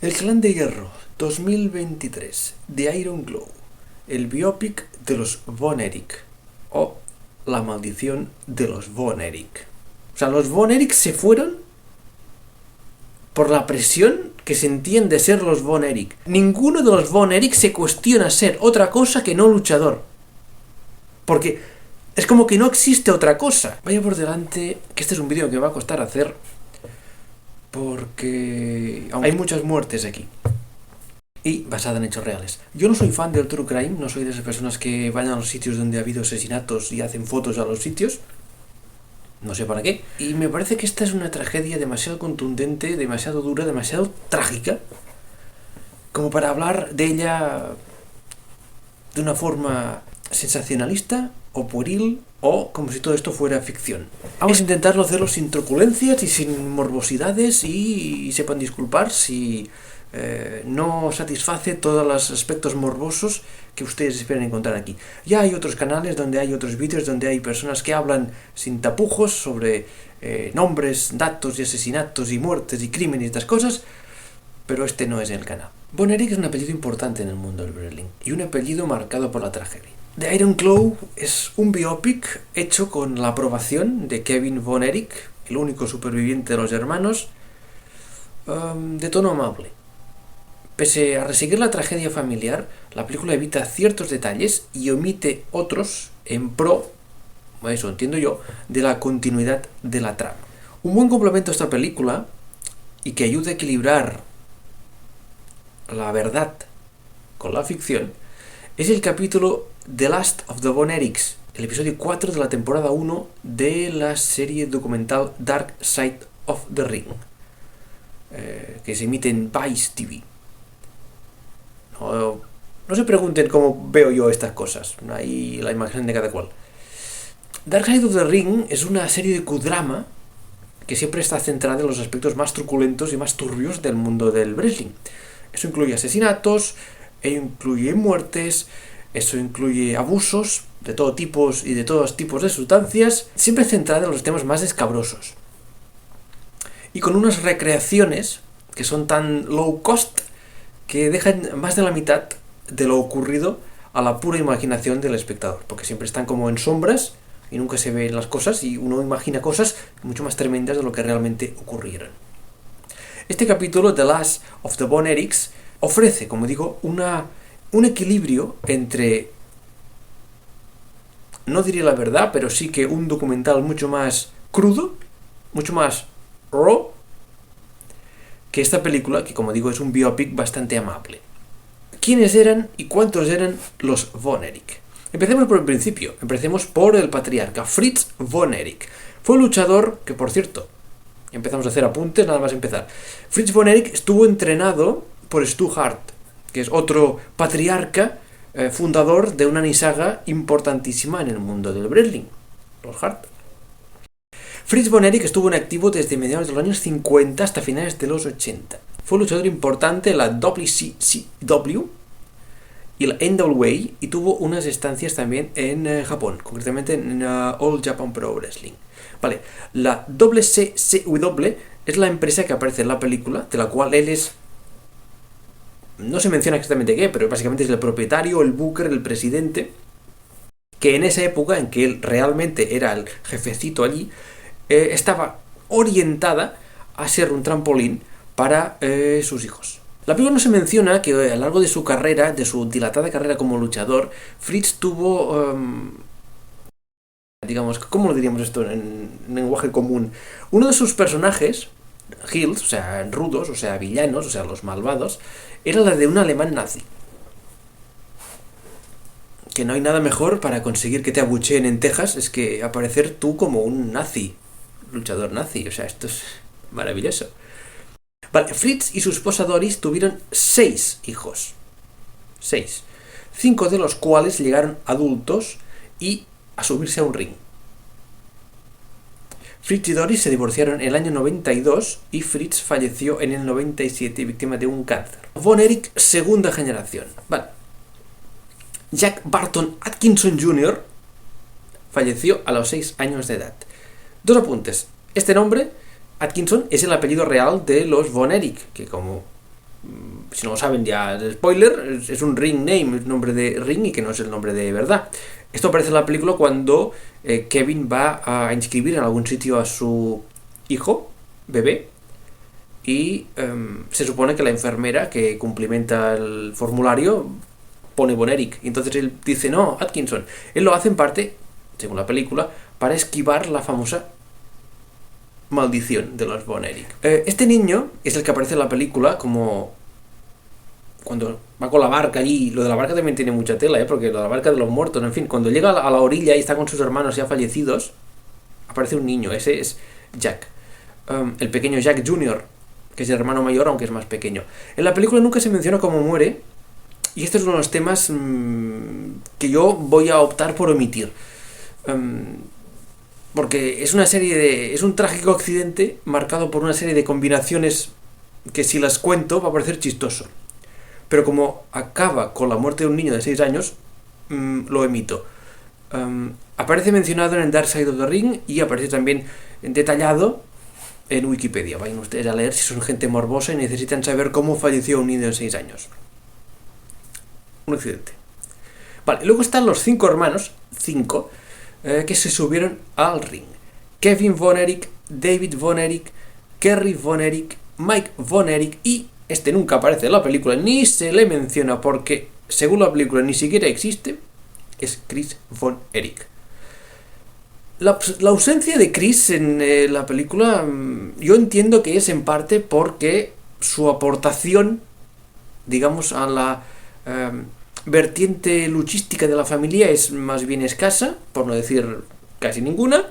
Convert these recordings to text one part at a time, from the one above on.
El Clan de Hierro 2023, The Iron Glow, el biopic de los Von Erich o La maldición de los Von Erich. O sea, los Von Erich se fueron por la presión que sentían de ser los Von Erich. Ninguno de los Von Erich se cuestiona ser otra cosa que no luchador. Porque es como que no existe otra cosa. Vaya por delante que este es un vídeo que va a costar hacer porque hay muchas muertes aquí y basada en hechos reales. Yo no soy fan del true crime, no soy de esas personas que van a los sitios donde ha habido asesinatos y hacen fotos a los sitios, no sé para qué, y me parece que esta es una tragedia demasiado contundente, demasiado dura, demasiado trágica como para hablar de ella de una forma sensacionalista o pueril o como si todo esto fuera ficción. Vamos a intentarlo hacerlo sin truculencias y sin morbosidades y sepan disculpar si no satisface todos los aspectos morbosos que ustedes esperan encontrar aquí. Ya hay otros canales donde hay otros vídeos donde hay personas que hablan sin tapujos sobre nombres, datos y asesinatos y muertes y crímenes y estas cosas, pero este no es el canal. Von Erich es un apellido importante en el mundo del wrestling y un apellido marcado por la tragedia. The Iron Claw es un biopic hecho con la aprobación de Kevin Von Erich, el único superviviente de los hermanos, de tono amable. Pese a reseguir la tragedia familiar, la película evita ciertos detalles y omite otros en pro, eso entiendo yo, de la continuidad de la trama. Un buen complemento a esta película y que ayuda a equilibrar la verdad con la ficción es el capítulo The Last of the Von Erichs, el episodio 4 de la temporada 1 de la serie documental Dark Side of the Ring, que se emite en Vice TV. No se pregunten cómo veo yo estas cosas, ahí la imagen de cada cual. Dark Side of the Ring es una serie de Q-drama que siempre está centrada en los aspectos más truculentos y más turbios del mundo del wrestling. Eso incluye asesinatos, incluye muertes, eso incluye abusos de todo tipo y de todos tipos de sustancias, siempre centrada en los temas más escabrosos. Y con unas recreaciones que son tan low cost que dejan más de la mitad de lo ocurrido a la pura imaginación del espectador, porque siempre están como en sombras y nunca se ven las cosas y uno imagina cosas mucho más tremendas de lo que realmente ocurrieron. Este capítulo, The Last of the Von Erichs, ofrece, como digo, un equilibrio entre, no diré la verdad, pero sí que un documental mucho más crudo, mucho más raw, que esta película, que como digo es un biopic bastante amable. ¿Quiénes eran y cuántos eran los Von Erich? Empecemos por el principio, empecemos por el patriarca, Fritz Von Erich. Fue un luchador que, por cierto, empezamos a hacer apuntes nada más empezar. Fritz Von Erich estuvo entrenado por Stu Hart, que es otro patriarca fundador de una nisaga importantísima en el mundo del wrestling, los Hart. Fritz Von Erich estuvo en activo desde mediados de los años 50 hasta finales de los 80. Fue un luchador importante en la WCCW y la NWA y tuvo unas estancias también en Japón, concretamente en All Japan Pro Wrestling. Vale, la WCCW es la empresa que aparece en la película, de la cual él es, no se menciona exactamente qué, pero básicamente es el propietario, el booker, el presidente, que en esa época en que él realmente era el jefecito allí, estaba orientada a ser un trampolín para sus hijos. La película no se menciona que a lo largo de su carrera, de su dilatada carrera como luchador, Fritz tuvo, digamos, ¿cómo lo diríamos esto en lenguaje común? Uno de sus personajes, heels, o sea, rudos, o sea, villanos, o sea, los malvados, era la de un alemán nazi. Que no hay nada mejor para conseguir que te abucheen en Texas es que aparecer tú como un nazi, luchador nazi, o sea, esto es maravilloso. Vale, Fritz y su esposa Doris tuvieron 6 hijos. 6. 5 de los cuales llegaron adultos y a subirse a un ring. Fritz y Doris se divorciaron en el año 92 y Fritz falleció en el 97 víctima de un cáncer. Von Erich, segunda generación. Vale. Jack Barton Atkinson Jr. falleció a los 6 años de edad. Dos apuntes. Este nombre, Atkinson, es el apellido real de los Von Erich, que como Si no lo saben ya, el spoiler, es un ring name, es nombre de ring y que no es el nombre de verdad. Esto aparece en la película cuando Kevin va a inscribir en algún sitio a su hijo, bebé, y se supone que la enfermera que cumplimenta el formulario pone Von Erich. Y entonces él dice, no, Atkinson. Él lo hace en parte, según la película, para esquivar la famosa maldición de los Von Erich. Este niño es el que aparece en la película como cuando va con la barca allí. Lo de la barca también tiene mucha tela, porque lo de la barca de los muertos, en fin, cuando llega a la orilla y está con sus hermanos ya fallecidos, aparece un niño. Ese es Jack, el pequeño Jack Jr., que es el hermano mayor, aunque es más pequeño. En la película nunca se menciona cómo muere, y este es uno de los temas que yo voy a optar por omitir. Porque es es un trágico accidente marcado por una serie de combinaciones que, si las cuento, va a parecer chistoso. Pero como acaba con la muerte de un niño de 6 años, lo emito. Aparece mencionado en el Dark Side of the Ring y aparece también detallado en Wikipedia. Vayan ustedes a leer si son gente morbosa y necesitan saber cómo falleció un niño de 6 años. Un accidente. Vale, luego están los 5 hermanos, que se subieron al ring. Kevin Von Erich, David Von Erich, Kerry Von Erich, Mike Von Erich, y este nunca aparece en la película, ni se le menciona porque, según la película, ni siquiera existe, es Chris Von Erich. La ausencia de Chris en la película, yo entiendo que es en parte porque su aportación, digamos, a la vertiente luchística de la familia es más bien escasa, por no decir casi ninguna,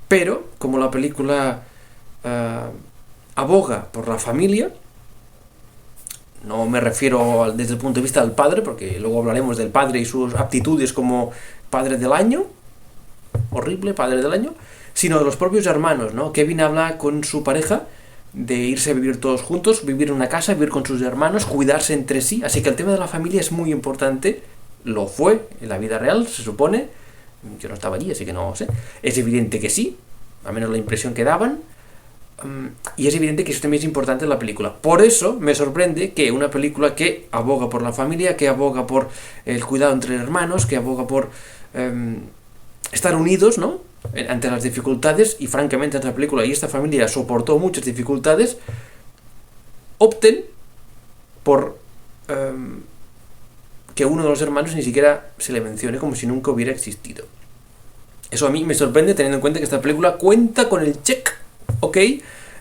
pero como la película aboga por la familia, no me refiero desde el punto de vista del padre, porque luego hablaremos del padre y sus aptitudes como padre del año, horrible padre del año, sino de los propios hermanos, ¿no? Kevin habla con su pareja de irse a vivir todos juntos, vivir en una casa, vivir con sus hermanos, cuidarse entre sí, así que el tema de la familia es muy importante, lo fue en la vida real, se supone, yo no estaba allí, así que no sé, es evidente que sí, al menos la impresión que daban, y es evidente que eso también es importante en la película. Por eso me sorprende que una película que aboga por la familia, que aboga por el cuidado entre hermanos, que aboga por estar unidos, ¿no?, ante las dificultades, y francamente esta película y esta familia soportó muchas dificultades, opten por que uno de los hermanos ni siquiera se le mencione, como si nunca hubiera existido. Eso a mí me sorprende, teniendo en cuenta que esta película cuenta con el check, ok,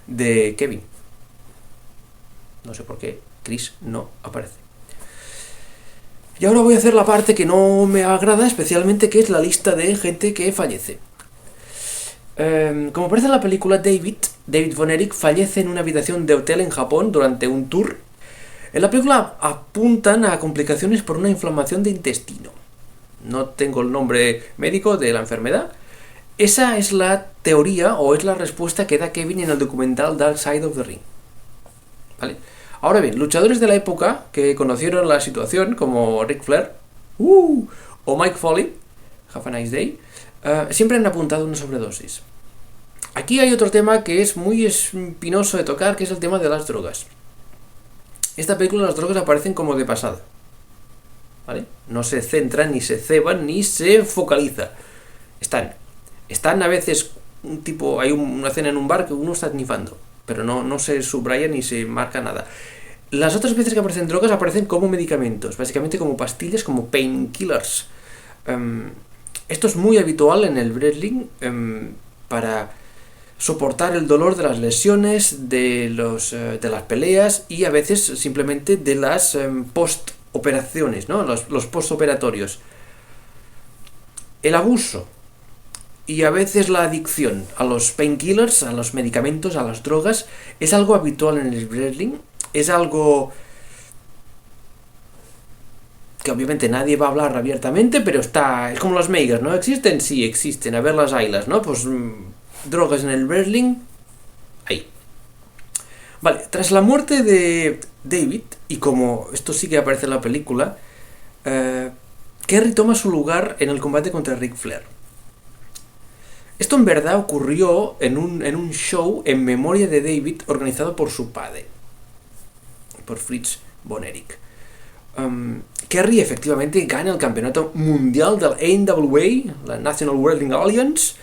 de Kevin. No sé por qué Chris no aparece. Y ahora voy a hacer la parte que no me agrada especialmente, que es la lista de gente que fallece. Como aparece en la película, David Von Erich fallece en una habitación de hotel en Japón durante un tour. En la película apuntan a complicaciones por una inflamación de intestino. No tengo el nombre médico de la enfermedad. Esa es la teoría o es la respuesta que da Kevin en el documental Dark Side of the Ring. ¿Vale? Ahora bien, luchadores de la época que conocieron la situación, como Ric Flair o Mike Foley, Have a Nice Day, siempre han apuntado una sobredosis. Aquí hay otro tema que es muy espinoso de tocar, que es el tema de las drogas. Esta película las drogas aparecen como de pasada, ¿vale? No se centran, ni se ceban, ni se focaliza. Están a veces hay una escena en un bar que uno está snifando, pero no se subraya ni se marca nada. Las otras veces que aparecen drogas aparecen como medicamentos, básicamente como pastillas, como painkillers. Esto es muy habitual en el wrestling para soportar el dolor de las lesiones, de las peleas y a veces simplemente de las post-operaciones, ¿no? Los post-operatorios. El abuso y a veces la adicción a los painkillers, a los medicamentos, a las drogas, es algo habitual en el wrestling, es algo que obviamente nadie va a hablar abiertamente, pero es como las megas, ¿no? ¿Existen? Sí, existen, a ver las ailas, ¿no? Pues drogas en el wrestling, ahí. Vale, tras la muerte de David, y como esto sí que aparece en la película, Kerry toma su lugar en el combate contra Ric Flair. Esto en verdad ocurrió en un show en memoria de David organizado por su padre. por Fritz von Erich. Kerry efectivamente gana el campeonato mundial del NWA, la National Wrestling Alliance,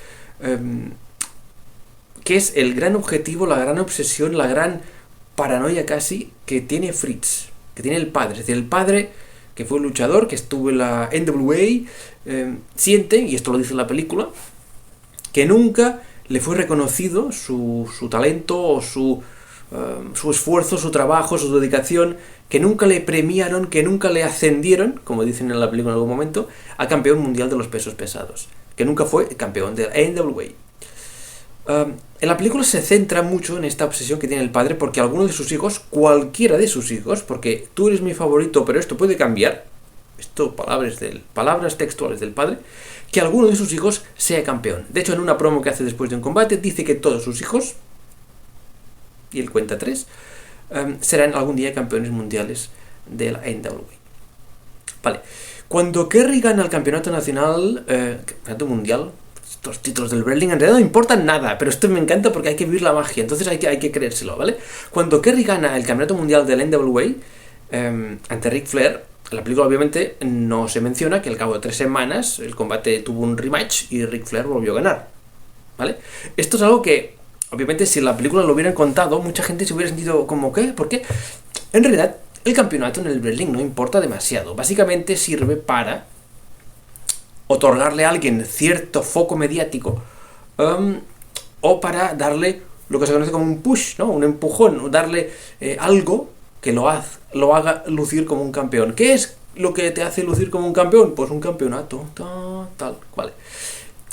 que es el gran objetivo, la gran obsesión, la gran paranoia casi que tiene Fritz, que tiene el padre. Es decir, el padre, que fue un luchador, que estuvo en la NWA, siente, y esto lo dice en la película, que nunca le fue reconocido su talento o su esfuerzo, su trabajo, su dedicación, que nunca le premiaron, que nunca le ascendieron, como dicen en la película en algún momento, a campeón mundial de los pesos pesados, que nunca fue campeón de la NWA. En la película se centra mucho en esta obsesión que tiene el padre, porque alguno de sus hijos, cualquiera de sus hijos, porque tú eres mi favorito, pero esto puede cambiar, esto palabras textuales del padre, que alguno de sus hijos sea campeón. De hecho, en una promo que hace después de un combate, dice que todos sus hijos, y él cuenta 3, serán algún día campeones mundiales de la NWA. Vale, cuando Kerry gana el campeonato nacional, campeonato mundial, estos títulos del wrestling en realidad no importan nada, pero esto me encanta porque hay que vivir la magia, entonces hay que creérselo, ¿vale? Cuando Kerry gana el campeonato mundial del NWA ante Ric Flair, en la película obviamente no se menciona que al cabo de 3 semanas el combate tuvo un rematch y Ric Flair volvió a ganar, ¿vale? Esto es algo que obviamente si en la película lo hubieran contado, mucha gente se hubiera sentido como ¿qué? ¿Por qué? En realidad el campeonato en el wrestling no importa demasiado, básicamente sirve para otorgarle a alguien cierto foco mediático o para darle lo que se conoce como un push, ¿no? Un empujón, o darle algo que lo haga lucir como un campeón. ¿Qué es lo que te hace lucir como un campeón? Pues un campeonato, tal, vale.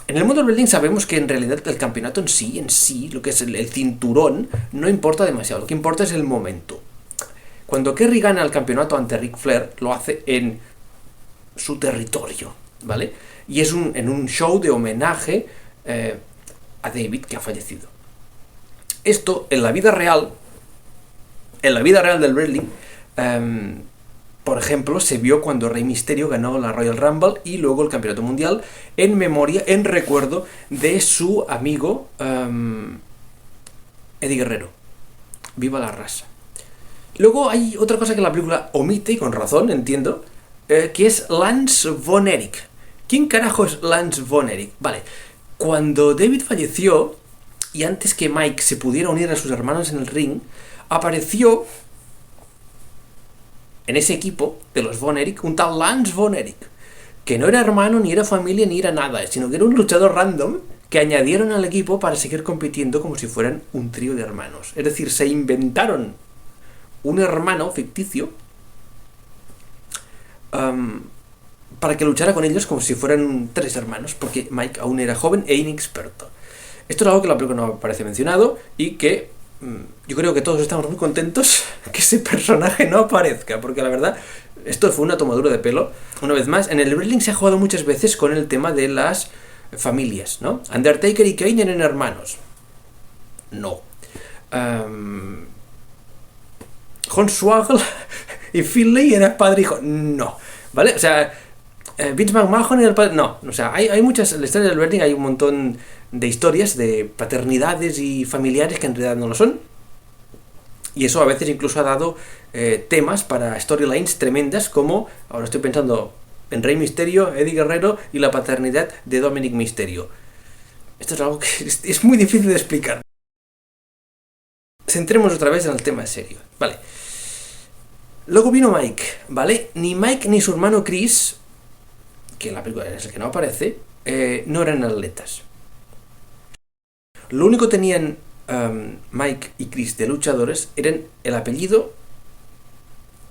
En el mundo del wrestling sabemos que en realidad el campeonato en sí, lo que es el cinturón, no importa demasiado, lo que importa es el momento. Cuando Kerry gana el campeonato ante Ric Flair, lo hace en su territorio, ¿vale? Y es en un show de homenaje a David, que ha fallecido. Esto, en la vida real del wrestling, por ejemplo, se vio cuando Rey Mysterio ganó la Royal Rumble y luego el Campeonato Mundial en memoria, en recuerdo de su amigo Eddie Guerrero. Viva la raza. Luego hay otra cosa que la película omite, y con razón, entiendo, que es Lance Von Erich. ¿Quién carajo es Lance Von Erich? Vale, cuando David falleció, y antes que Mike se pudiera unir a sus hermanos en el ring, apareció en ese equipo de los Von Erich un tal Lance Von Erich, que no era hermano, ni era familia, ni era nada, sino que era un luchador random que añadieron al equipo para seguir compitiendo como si fueran un trío de hermanos. Es decir, se inventaron un hermano ficticio para que luchara con ellos como si fueran 3 hermanos, porque Mike aún era joven e inexperto. Esto es algo que la película no aparece mencionado y que yo creo que todos estamos muy contentos que ese personaje no aparezca, porque la verdad, esto fue una tomadura de pelo. Una vez más, en el wrestling se ha jugado muchas veces con el tema de las familias, ¿no? Undertaker y Kane eran hermanos. No. Hornswoggle y Finlay eran padre e hijo. No. ¿Vale? O sea, Vince McMahon era el padre. No. O sea, hay muchas. En la historia del wrestling hay un montón de historias de paternidades y familiares que en realidad no lo son. Y eso a veces incluso ha dado temas para storylines tremendas, como, ahora estoy pensando en Rey Mysterio, Eddie Guerrero y la paternidad de Dominic Mysterio. Esto es algo que es muy difícil de explicar. Centremos otra vez en el tema serio. Vale. Luego vino Mike, ¿vale? Ni Mike ni su hermano Chris, que en la película es el que no aparece, no eran atletas. Lo único que tenían Mike y Chris de luchadores eran el apellido,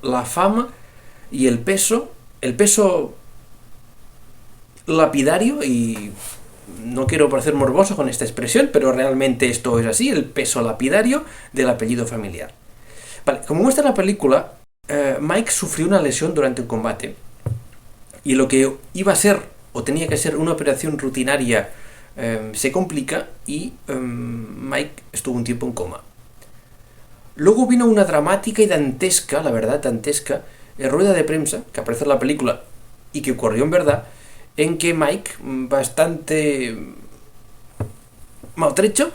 la fama y el peso lapidario, y no quiero parecer morboso con esta expresión, pero realmente esto es así, el peso lapidario del apellido familiar. Vale, como muestra la película, Mike sufrió una lesión durante un combate, y lo que iba a ser, o tenía que ser, una operación rutinaria se complica y Mike estuvo un tiempo en coma. Luego vino una dramática y dantesca, la verdad, dantesca, rueda de prensa, que aparece en la película y que ocurrió en verdad, en que Mike, bastante maltrecho,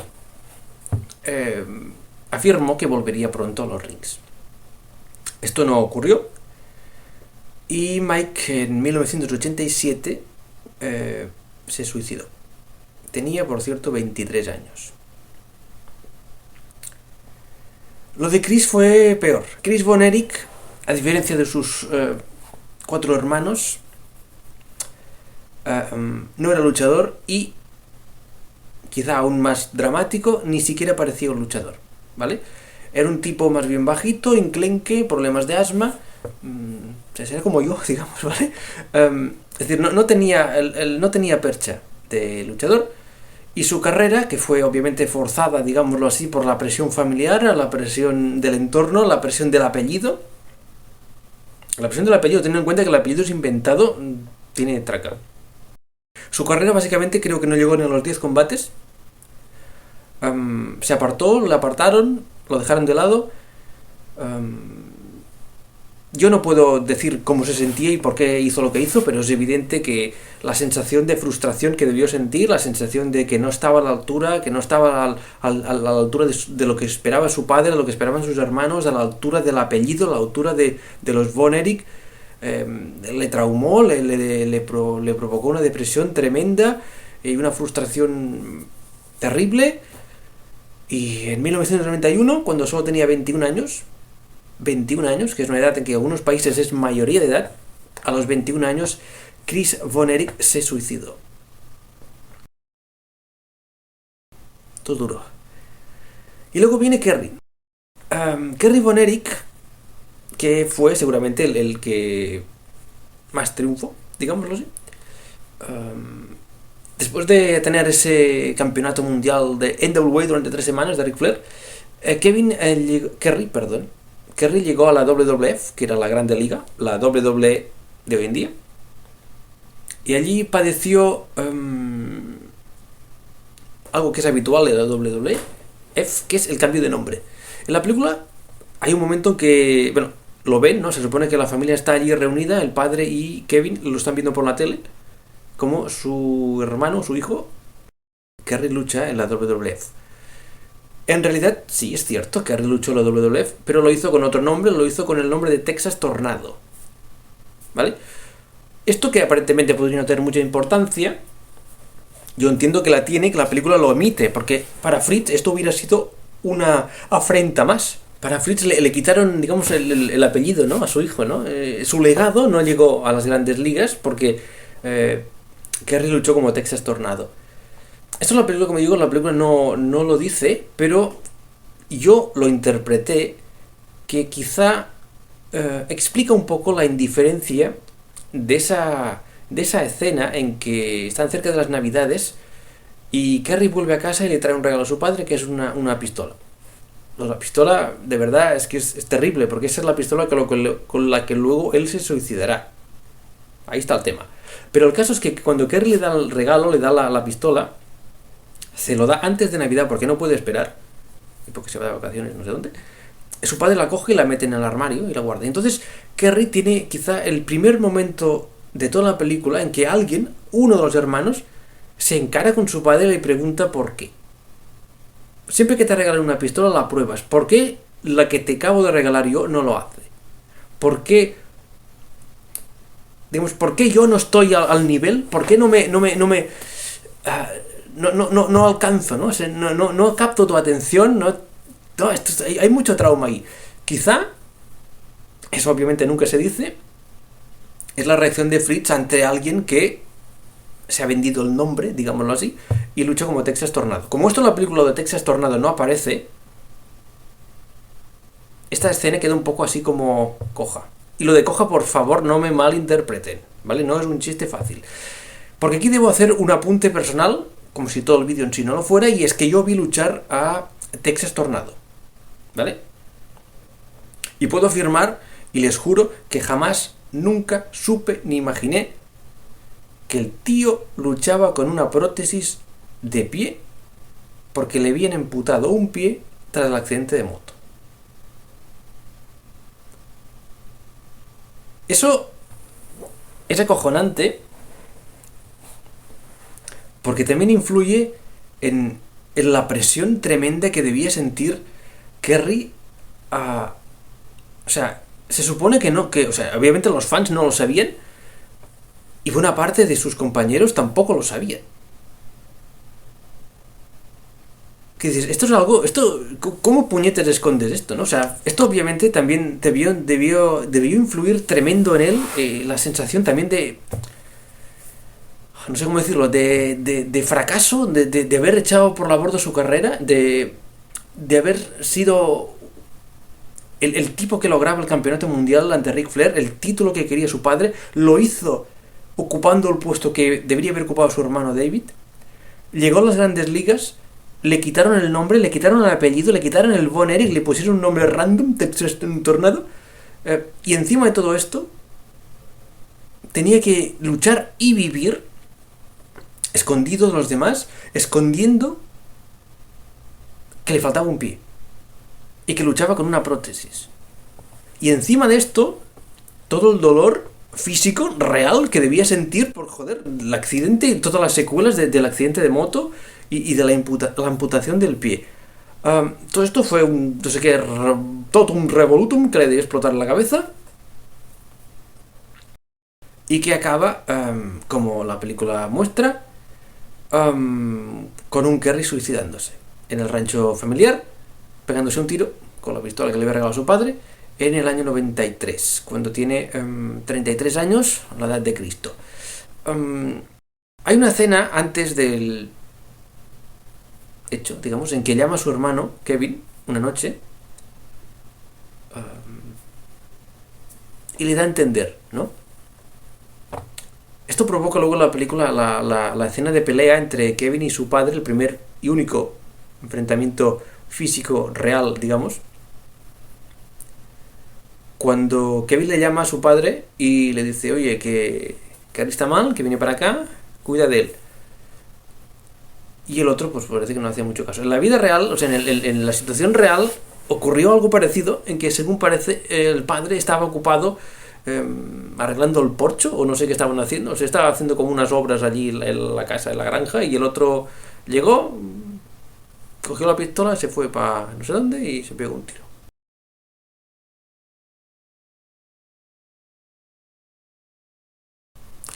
afirmó que volvería pronto a los rings. Esto no ocurrió y Mike en 1987 se suicidó. Tenía, por cierto, 23 años. Lo de Chris fue peor. Chris Von Erich, a diferencia de sus 4 hermanos, no era luchador y, quizá aún más dramático, ni siquiera parecía un luchador, ¿vale? Era un tipo más bien bajito, enclenque, problemas de asma, era como yo, digamos, ¿vale? Es decir, no tenía, no tenía percha de luchador. Y su carrera, que fue obviamente forzada, digámoslo así, por la presión familiar, la presión del entorno, la presión del apellido. La presión del apellido, teniendo en cuenta que el apellido es inventado, tiene traca. Su carrera básicamente creo que no llegó ni a los 10 combates. Se apartó, le apartaron, lo dejaron de lado. Yo no puedo decir cómo se sentía y por qué hizo lo que hizo, pero es evidente que la sensación de frustración que debió sentir, la sensación de que no estaba a la altura, que no estaba a la altura de lo que esperaba su padre, de lo que esperaban sus hermanos, a la altura del apellido, a la altura de los Von Erich, le traumó, le provocó una depresión tremenda y una frustración terrible. Y en 1991, cuando solo tenía 21 años, que es una edad en que en algunos países es mayoría de edad, a los 21 años Chris Von Erich se suicidó. Todo duro. Y luego viene Kerry. Kerry Von Erich, que fue seguramente el que más triunfó, digámoslo así. Después de tener ese campeonato mundial de NWA durante 3 semanas de Ric Flair, Kerry llegó a la WWF, que era la Grande Liga, la WWE de hoy en día, y allí padeció algo que es habitual en la WWF, que es el cambio de nombre. En la película hay un momento en que, bueno, lo ven, ¿no? Se supone que la familia está allí reunida, el padre y Kevin lo están viendo por la tele, como su hermano, su hijo, Kerry lucha en la WWF. En realidad, sí, es cierto, Kerry luchó en la WWF, pero lo hizo con otro nombre, lo hizo con el nombre de Texas Tornado. ¿Vale? Esto, que aparentemente podría no tener mucha importancia, yo entiendo que la tiene, que la película lo omite, porque para Fritz esto hubiera sido una afrenta más. Para Fritz le quitaron, digamos, el apellido, ¿no? A su hijo, ¿no? Su legado no llegó a las grandes ligas porque Kerry luchó como Texas Tornado. Esto es la película, como digo, la película no lo dice, pero yo lo interpreté que quizá explica un poco la indiferencia de esa escena en que están cerca de las Navidades y Kerry vuelve a casa y le trae un regalo a su padre, que es una pistola. La pistola, de verdad, es que es terrible, porque esa es la pistola con la que luego él se suicidará. Ahí está el tema. Pero el caso es que cuando Kerry le da el regalo, le da la pistola, se lo da antes de Navidad porque no puede esperar, y porque se va de vacaciones no sé dónde. Su padre la coge y la mete en el armario y la guarda. Entonces Kerry tiene quizá el primer momento de toda la película en que alguien, uno de los hermanos, se encara con su padre y le pregunta por qué. Siempre que te regalan una pistola la pruebas. ¿Por qué la que te acabo de regalar yo no lo hace? ¿Por qué? Digamos, ¿por qué yo no estoy al nivel? ¿Por qué no alcanzo, ¿no? O sea, no capto tu atención, hay mucho trauma ahí. Quizá, eso obviamente nunca se dice, es la reacción de Fritz ante alguien que se ha vendido el nombre, digámoslo así, y lucha como Texas Tornado. Como esto en la película de Texas Tornado no aparece, esta escena queda un poco así como coja. Y lo de coja, por favor, no me malinterpreten, ¿vale? No es un chiste fácil. Porque aquí debo hacer un apunte personal, como si todo el vídeo en sí no lo fuera, y es que yo vi luchar a Texas Tornado, ¿vale? Y puedo afirmar, y les juro, que jamás, nunca supe ni imaginé que el tío luchaba con una prótesis de pie porque le habían amputado un pie tras el accidente de moto. Eso es acojonante porque también influye en la presión tremenda que debía sentir Kerry. O sea, se supone que no, o sea, obviamente los fans no lo sabían y buena parte de sus compañeros tampoco lo sabían. Que dices, esto es algo, ¿cómo puñetes escondes esto, no? O sea, esto obviamente también debió influir tremendo en él, la sensación también de, no sé cómo decirlo, de fracaso, de haber echado por la borda su carrera, de haber sido el tipo que lograba el campeonato mundial ante Ric Flair, el título que quería su padre, lo hizo ocupando el puesto que debería haber ocupado su hermano David, llegó a las grandes ligas, le quitaron el nombre, le quitaron el apellido, le quitaron el Von Erich, le pusieron un nombre random, Texas Tornado, y encima de todo esto, tenía que luchar y vivir escondido de los demás, escondiendo que le faltaba un pie y que luchaba con una prótesis. Y encima de esto, todo el dolor físico real que debía sentir por, joder, el accidente y todas las secuelas del accidente de moto y de la amputación del pie. Todo esto fue un, no sé qué, todo un revolutum que le debió explotar la cabeza y que acaba, como la película muestra, con un Kerry suicidándose en el rancho familiar, pegándose un tiro con la pistola que le había regalado su padre en el año 93, cuando tiene 33 años, la edad de Cristo. Hay una escena antes del hecho, digamos, en que llama a su hermano, Kevin, una noche, y le da a entender, ¿no? Esto provoca luego en la película la escena de pelea entre Kevin y su padre, el primer y único enfrentamiento físico real, digamos, cuando Kevin le llama a su padre y le dice, oye, que Gary está mal, que viene para acá, cuida de él. Y el otro, pues parece que no hacía mucho caso. En la vida real, o sea, en la situación real, ocurrió algo parecido, en que según parece, el padre estaba ocupado arreglando el porcho, o no sé qué estaban haciendo, o sea, estaba haciendo como unas obras allí en la casa, en la granja, y el otro llegó, cogió la pistola, se fue para no sé dónde y se pegó un tiro.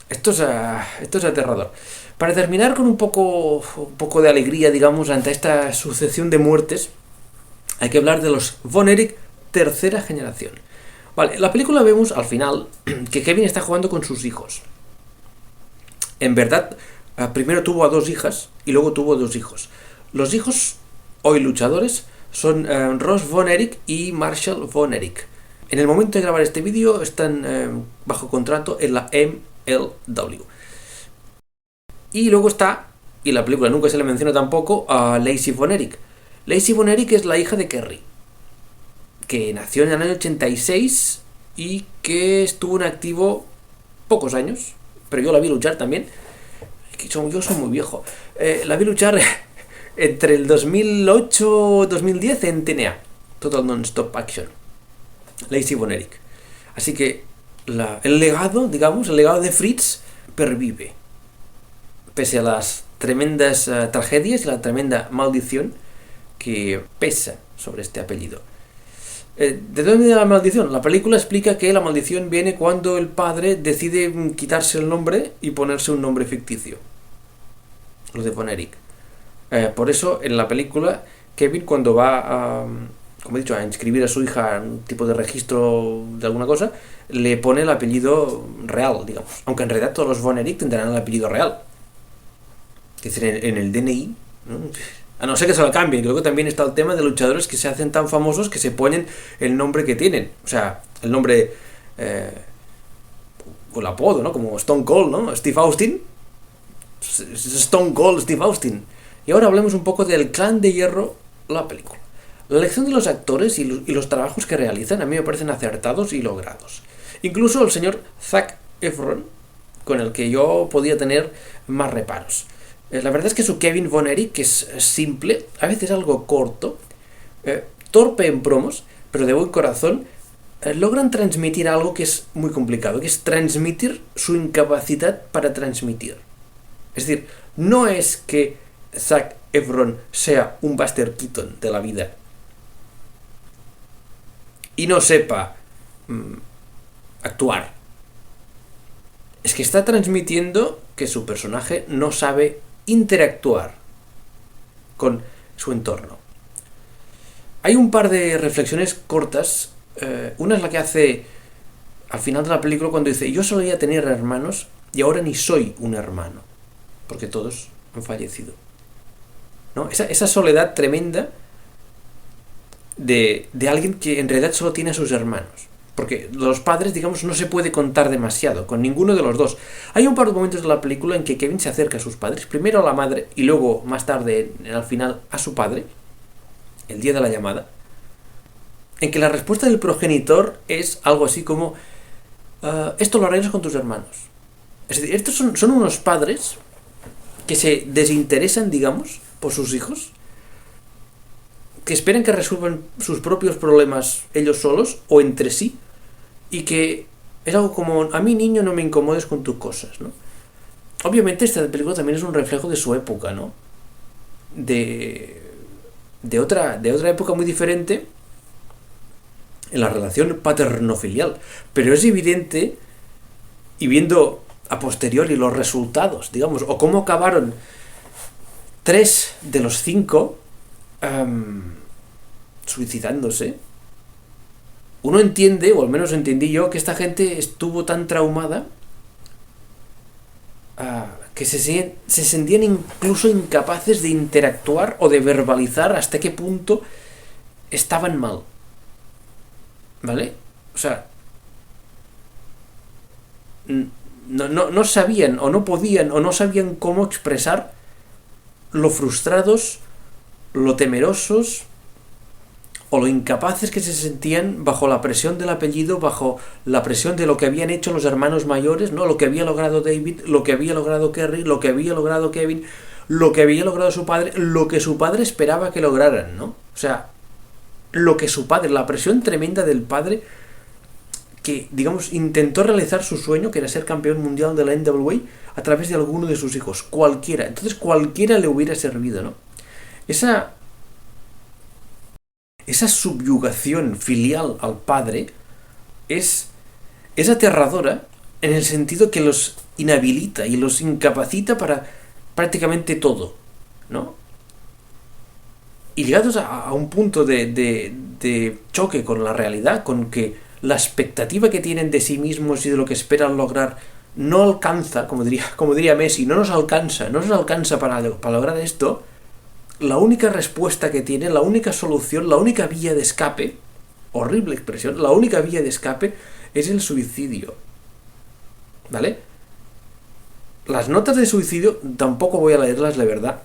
Esto es aterrador. Para terminar con un poco de alegría, digamos, ante esta sucesión de muertes, hay que hablar de los Von Erich tercera generación. Vale, en la película vemos al final que Kevin está jugando con sus hijos. En verdad, primero tuvo a dos hijas y luego tuvo dos hijos. Los hijos, hoy luchadores, son Ross Von Erich y Marshall Von Erich. En el momento de grabar este vídeo están bajo contrato en la MLW. Y luego está, y la película nunca se le menciona tampoco, a Lacey Von Erich. Lacey Von Erich es la hija de Kerry, que nació en el año 86 y que estuvo en activo pocos años, pero yo la vi luchar también. Yo soy muy viejo. La vi luchar entre el 2008 y 2010 en TNA, Total Non-Stop Action. Lacey Von Erich. Así que el legado, digamos, el legado de Fritz pervive, pese a las tremendas tragedias y la tremenda maldición que pesa sobre este apellido. ¿De dónde viene la maldición? La película explica que la maldición viene cuando el padre decide quitarse el nombre y ponerse un nombre ficticio, lo de Von Erich. Por eso, en la película, Kevin, cuando va a, como he dicho, a inscribir a su hija en un tipo de registro de alguna cosa, le pone el apellido real, digamos. Aunque en realidad todos los Von Erich tendrán el apellido real. Es decir, en el DNI, ¿no? A no ser que se lo cambien. Creo que también está el tema de luchadores que se hacen tan famosos que se ponen el nombre que tienen. O sea, el nombre o el apodo, ¿no? Como Stone Cold, ¿no? Steve Austin. Stone Cold Steve Austin. Y ahora hablemos un poco del Clan de Hierro, la película. La elección de los actores y los trabajos que realizan a mí me parecen acertados y logrados. Incluso el señor Zac Efron, con el que yo podía tener más reparos. La verdad es que su Kevin Von Erich, que es simple, a veces algo corto, torpe en promos, pero de buen corazón, logran transmitir algo que es muy complicado, que es transmitir su incapacidad para transmitir. Es decir, no es que Zac Efron sea un Buster Keaton de la vida y no sepa actuar. Es que está transmitiendo que su personaje no sabe interactuar con su entorno. Hay un par de reflexiones cortas. Una es la que hace al final de la película cuando dice: yo solía tener hermanos y ahora ni soy un hermano, porque todos han fallecido, ¿no? Esa soledad tremenda de alguien que en realidad solo tiene a sus hermanos. Porque los padres, digamos, no se puede contar demasiado con ninguno de los dos. Hay un par de momentos de la película en que Kevin se acerca a sus padres, primero a la madre y luego, más tarde, al final, a su padre, el día de la llamada, en que la respuesta del progenitor es algo así como: esto lo arreglas con tus hermanos. Es decir, estos son unos padres que se desinteresan, digamos, por sus hijos, que esperan que resuelvan sus propios problemas ellos solos o entre sí, y que es algo como: a mí, niño, no me incomodes con tus cosas, ¿no? Obviamente esta película también es un reflejo de su época, ¿no? De otra época muy diferente en la relación paterno-filial. Pero es evidente, y viendo a posteriori los resultados, digamos, o cómo acabaron 3 de los 5 suicidándose, uno entiende, o al menos entendí yo, que esta gente estuvo tan traumada que se sentían incluso incapaces de interactuar o de verbalizar hasta qué punto estaban mal. ¿Vale? O sea, no sabían o no podían o no sabían cómo expresar lo frustrados, lo temerosos o lo incapaces que se sentían bajo la presión del apellido, bajo la presión de lo que habían hecho los hermanos mayores, ¿no? Lo que había logrado David, lo que había logrado Kerry, lo que había logrado Kevin, lo que había logrado su padre, lo que su padre esperaba que lograran, ¿no? O sea, lo que su padre, la presión tremenda del padre que, digamos, intentó realizar su sueño, que era ser campeón mundial de la NWA, a través de alguno de sus hijos, cualquiera. Entonces cualquiera le hubiera servido, ¿no? Esa subyugación filial al padre es aterradora, en el sentido que los inhabilita y los incapacita para prácticamente todo, ¿no? Y llegados a un punto de choque con la realidad, con que la expectativa que tienen de sí mismos y de lo que esperan lograr no alcanza, como diría Messi, no nos alcanza para lograr esto, la única respuesta que tienen, la única solución, la única vía de escape, horrible expresión, la única vía de escape es el suicidio. ¿Vale? Las notas de suicidio tampoco voy a leerlas, la verdad.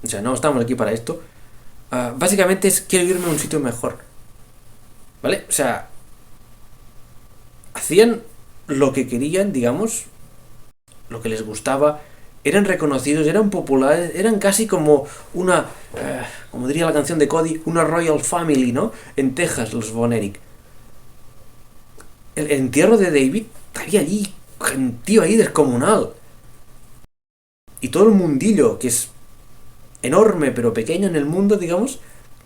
O sea, no estamos aquí para esto. Básicamente es: quiero irme a un sitio mejor. ¿Vale? O sea, hacían lo que querían, digamos, lo que les gustaba, eran reconocidos, eran populares, eran casi como una, como diría la canción de Cody, una Royal Family, ¿no? En Texas, los Von Erich. El entierro de David, había allí gentío ahí descomunal. Y todo el mundillo, que es enorme pero pequeño en el mundo, digamos,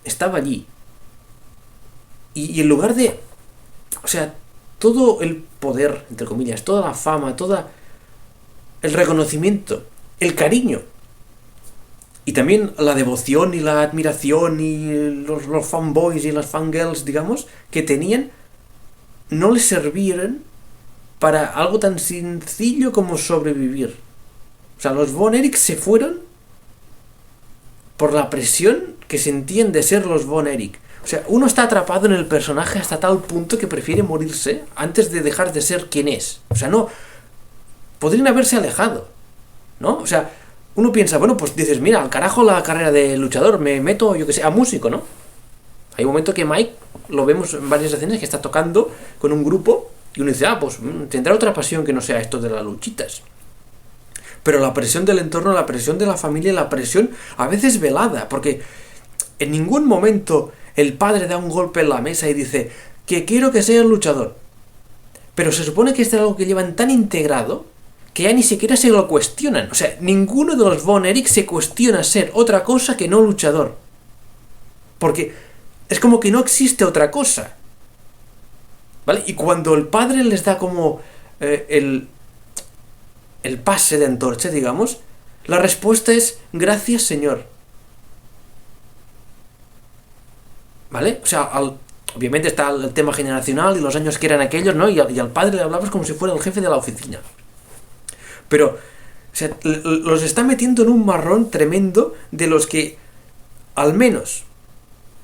estaba allí. Y en lugar de... O sea, todo el poder, entre comillas, toda la fama, todo el reconocimiento, el cariño, y también la devoción y la admiración y los fanboys y las fangirls, digamos, que tenían, no les servían para algo tan sencillo como sobrevivir. O sea, los Von Erich se fueron por la presión que sentían de ser los Von Erich. O sea, uno está atrapado en el personaje hasta tal punto que prefiere morirse antes de dejar de ser quien es. O sea, no... Podrían haberse alejado, ¿no? O sea, uno piensa, bueno, pues dices, mira, al carajo la carrera de luchador, me meto, yo que sé, a músico, ¿no? Hay un momento que Mike, lo vemos en varias escenas, que está tocando con un grupo y uno dice, pues tendrá otra pasión que no sea esto de las luchitas. Pero la presión del entorno, la presión de la familia, la presión a veces velada, porque en ningún momento el padre da un golpe en la mesa y dice que quiero que seas luchador. Pero se supone que esto es algo que llevan tan integrado que ya ni siquiera se lo cuestionan. O sea, ninguno de los Von Erich se cuestiona ser otra cosa que no luchador. Porque es como que no existe otra cosa. ¿vale? Y cuando el padre les da como el pase de antorcha, digamos, la respuesta es gracias, señor. ¿Vale? O sea, obviamente está el tema generacional y los años que eran aquellos, ¿no? Y al padre le hablabas como si fuera el jefe de la oficina. Pero, o sea, los está metiendo en un marrón tremendo de los que, al menos,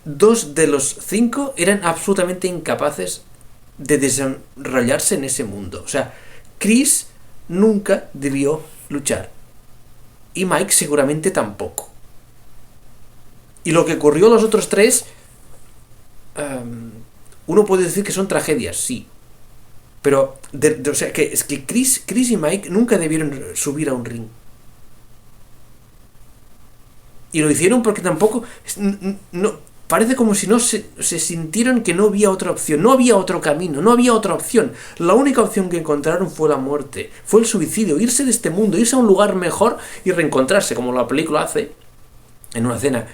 2 de los 5 eran absolutamente incapaces de desarrollarse en ese mundo. O sea, Chris nunca debió luchar. Y Mike seguramente tampoco. Y lo que ocurrió a los otros 3, uno puede decir que son tragedias, sí. Pero, o sea, que es que Chris y Mike nunca debieron subir a un ring. Y lo hicieron porque tampoco... No, parece como si no se sintieron que no había otra opción, no había otro camino, no había otra opción. La única opción que encontraron fue la muerte, fue el suicidio, irse de este mundo, irse a un lugar mejor y reencontrarse, como la película hace en una escena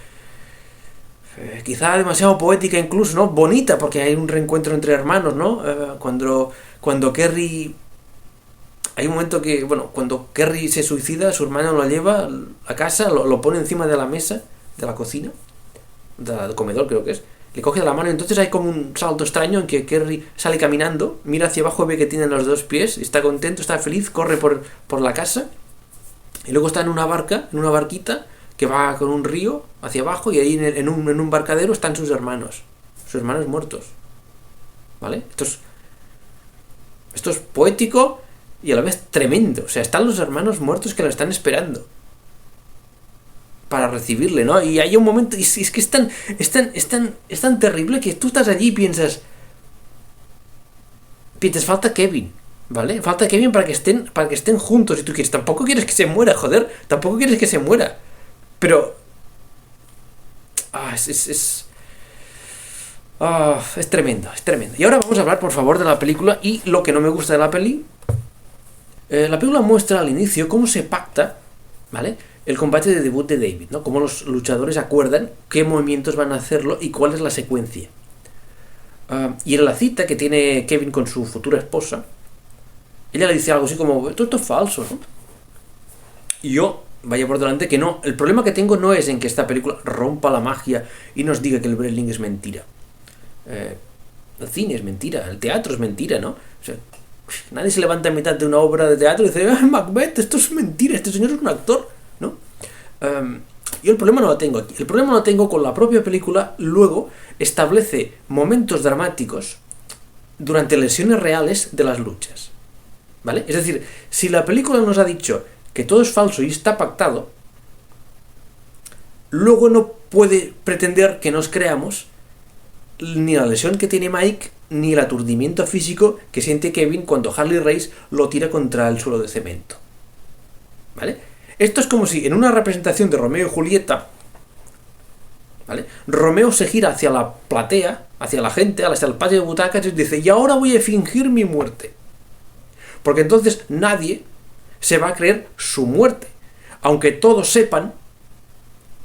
quizá demasiado poética incluso, ¿no? Bonita, porque hay un reencuentro entre hermanos, ¿no? Cuando Kerry... Hay un momento que, bueno, cuando Kerry se suicida, su hermano lo lleva a casa, lo pone encima de la mesa, de la cocina, del comedor creo que es, le coge de la mano y entonces hay como un salto extraño en que Kerry sale caminando, mira hacia abajo, ve que tiene los 2 pies, está contento, está feliz, corre por la casa y luego está en una barquita que va con un río hacia abajo y ahí en un embarcadero están sus hermanos muertos, ¿vale? Esto es poético y a la vez tremendo. O sea, están los hermanos muertos que lo están esperando para recibirle, ¿no? Y hay un momento, y es que es tan terrible que tú estás allí y piensas, falta Kevin, ¿vale? Falta Kevin para que estén juntos. Y tú quieres, tampoco quieres que se muera, joder, tampoco quieres que se muera. Pero es tremendo, es tremendo. Y ahora vamos a hablar, por favor, de la película y lo que no me gusta de la peli. La película muestra al inicio cómo se pacta, ¿vale?, el combate de debut de David, ¿no? Cómo los luchadores acuerdan qué movimientos van a hacerlo y cuál es la secuencia. Y en la cita que tiene Kevin con su futura esposa, ella le dice algo así como, esto es falso, ¿no? Y yo, vaya por delante que no. El problema que tengo no es en que esta película rompa la magia y nos diga que el wrestling es mentira. El cine es mentira, el teatro es mentira, ¿no? O sea, nadie se levanta en mitad de una obra de teatro y dice, Macbeth, esto es mentira, este señor es un actor, ¿no? Yo el problema no lo tengo aquí. El problema lo tengo con la propia película. Luego establece momentos dramáticos durante lesiones reales de las luchas, ¿vale? Es decir, si la película nos ha dicho que todo es falso y está pactado, luego no puede pretender que nos creamos ni la lesión que tiene Mike, ni el aturdimiento físico que siente Kevin cuando Harley Race lo tira contra el suelo de cemento, ¿vale? Esto es como si en una representación de Romeo y Julieta, ¿vale?, Romeo se gira hacia la platea, hacia la gente, hasta el patio de butacas y dice, y ahora voy a fingir mi muerte. Porque entonces nadie se va a creer su muerte, aunque todos sepan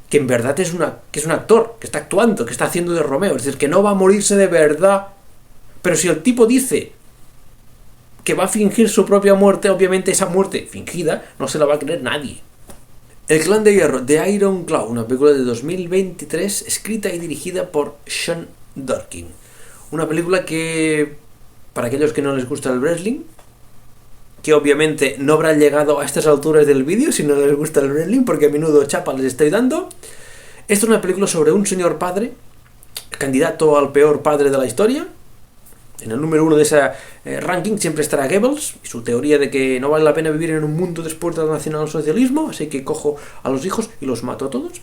que en verdad es un actor, que está actuando, que está haciendo de Romeo, es decir, que no va a morirse de verdad. Pero si el tipo dice que va a fingir su propia muerte, obviamente esa muerte fingida no se la va a creer nadie. El Clan de Hierro, de Iron Claw, una película de 2023, escrita y dirigida por Sean Durkin. Una película que, para aquellos que no les gusta el wrestling, que obviamente no habrán llegado a estas alturas del vídeo si no les gusta el wrestling, porque a menudo chapa les estoy dando. Esta es una película sobre un señor padre, candidato al peor padre de la historia. En el número 1 de ese ranking siempre estará Goebbels y su teoría de que no vale la pena vivir en un mundo después del nacionalsocialismo, así que cojo a los hijos y los mato a todos.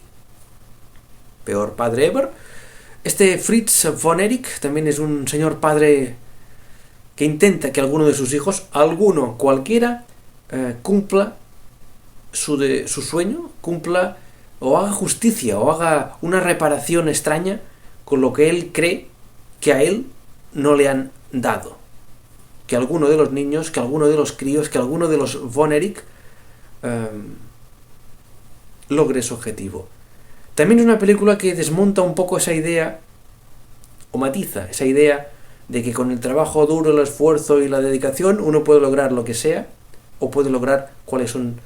Peor padre ever. Este Fritz von Erich también es un señor padre que intenta que alguno de sus hijos, alguno cualquiera, cumpla su sueño, cumpla o haga justicia o haga una reparación extraña con lo que él cree que a él no le han dado. Que alguno de los niños, que alguno de los críos, que alguno de los von Erich logre su objetivo. También es una película que desmonta un poco esa idea, o matiza esa idea de que con el trabajo duro, el esfuerzo y la dedicación uno puede lograr lo que sea, o puede lograr cuáles son,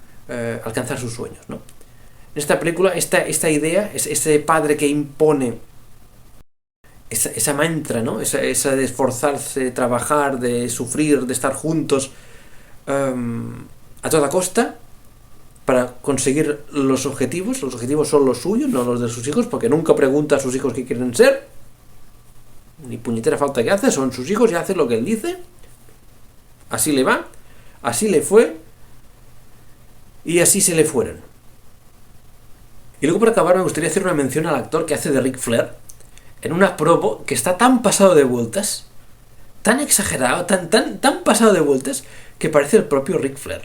alcanzar sus sueños, ¿no? En esta película, esta idea, ese padre que impone esa mantra, ¿no? Esa de esforzarse, de trabajar, de sufrir, de estar juntos a toda costa para conseguir los objetivos. Los objetivos son los suyos, no los de sus hijos, porque nunca pregunta a sus hijos qué quieren ser, ni puñetera falta que hace, son sus hijos y hace lo que él dice. Así le va, así le fue y así se le fueron. Y luego, para acabar, me gustaría hacer una mención al actor que hace de Ric Flair en una promo que está tan pasado de vueltas, tan exagerado, tan pasado de vueltas, que parece el propio Ric Flair.